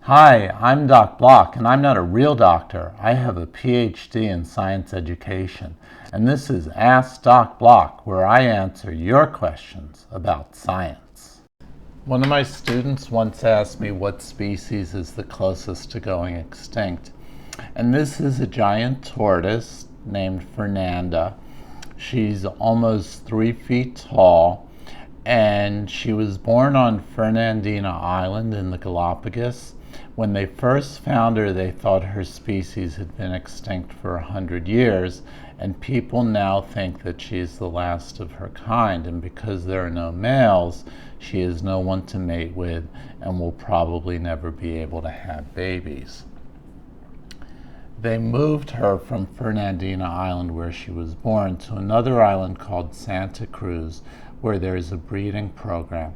Hi, I'm Doc Block, and I'm not a real doctor. I have a PhD in science education, and this is Ask Doc Block, where I answer your questions about science. One of my students once asked me what species is the closest to going extinct, and this is a giant tortoise named Fernanda. She's almost 3 feet tall, and she was born on Fernandina Island in the Galapagos. When they first found her, they thought her species had been extinct for 100 years, and people now think that she is the last of her kind, and because there are no males, she has no one to mate with and will probably never be able to have babies. They moved her from Fernandina Island, where she was born, to another island called Santa Cruz, where there is a breeding program.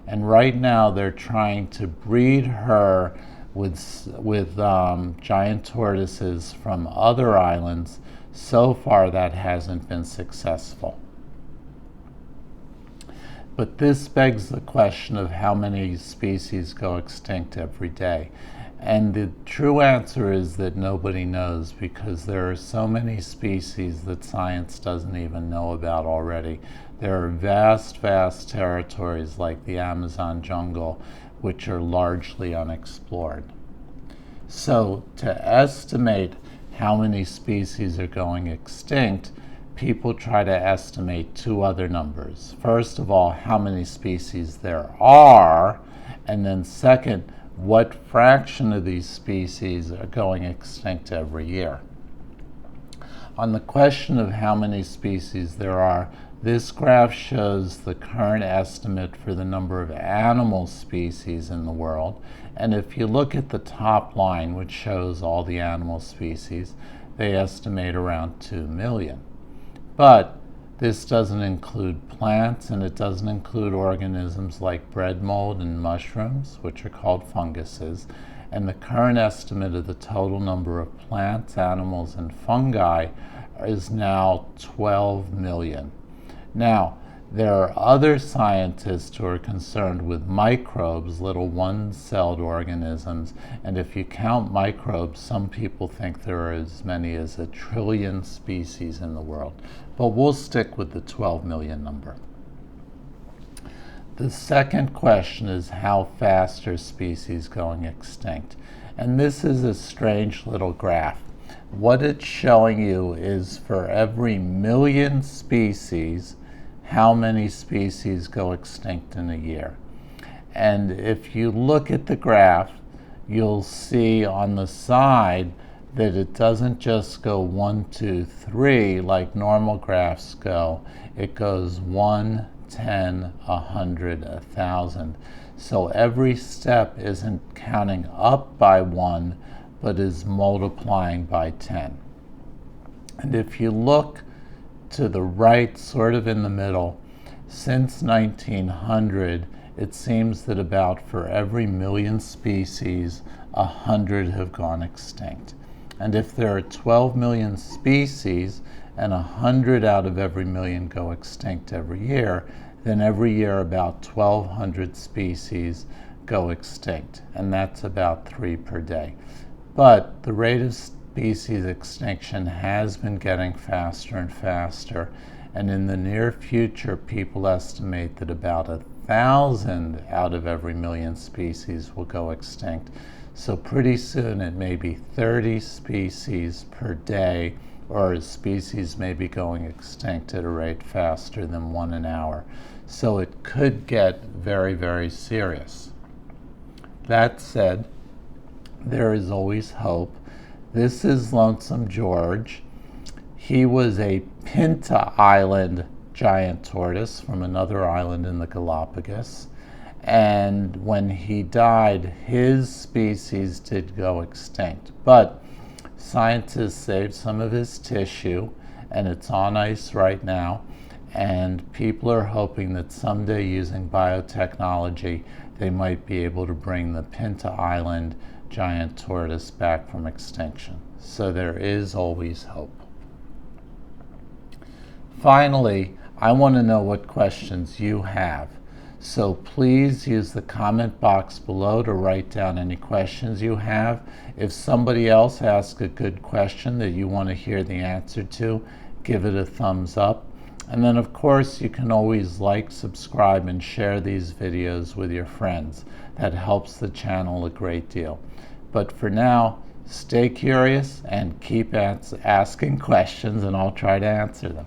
And right now they're trying to breed her with giant tortoises from other islands. So far that hasn't been successful. But this begs the question of how many species go extinct every day. And the true answer is that nobody knows, because there are so many species that science doesn't even know about already. There are vast, vast territories like the Amazon jungle, which are largely unexplored. So to estimate how many species are going extinct, people try to estimate two other numbers. First of all, how many species there are, and then second, what fraction of these species are going extinct every year. On the question of how many species there are, this graph shows the current estimate for the number of animal species in the world. And if you look at the top line, which shows all the animal species, they estimate around 2 million. But this doesn't include plants, and it doesn't include organisms like bread mold and mushrooms, which are called funguses. And the current estimate of the total number of plants, animals, and fungi is now 12 million. Now, there are other scientists who are concerned with microbes, little one-celled organisms, and if you count microbes, some people think there are as many as 1 trillion species in the world. But we'll stick with the 12 million number. The second question is, how fast are species going extinct? And this is a strange little graph. What it's showing you is for every million species, how many species go extinct in a year. And if you look at the graph, you'll see on the side that it doesn't just go 1, 2, 3 like normal graphs go. It goes 1, 10, 100, 1,000. So every step isn't counting up by 1, but is multiplying by 10. And if you look to the right, sort of in the middle, since 1900, it seems that about for every million species, 100 have gone extinct. And if there are 12 million species and 100 out of every million go extinct every year, then every year about 1,200 species go extinct, and that's about 3 per day. But the rate of species extinction has been getting faster and faster, and in the near future, people estimate that about 1,000 out of every million species will go extinct. So pretty soon it may be 30 species per day, or a species may be going extinct at a rate faster than 1 an hour. So it could get very, very serious. That said, there is always hope. This is Lonesome George. He was a Pinta Island giant tortoise from another island in the Galapagos. And when he died, his species did go extinct. But scientists saved some of his tissue, and it's on ice right now. And people are hoping that someday, using biotechnology, they might be able to bring the Pinta Island giant tortoise back from extinction. So there is always hope. Finally, I want to know what questions you have. So please use the comment box below to write down any questions you have. If somebody else asks a good question that you want to hear the answer to, give it a thumbs up. And then of course you can always like, subscribe, and share these videos with your friends. That helps the channel a great deal. But for now, stay curious and keep asking questions, and I'll try to answer them.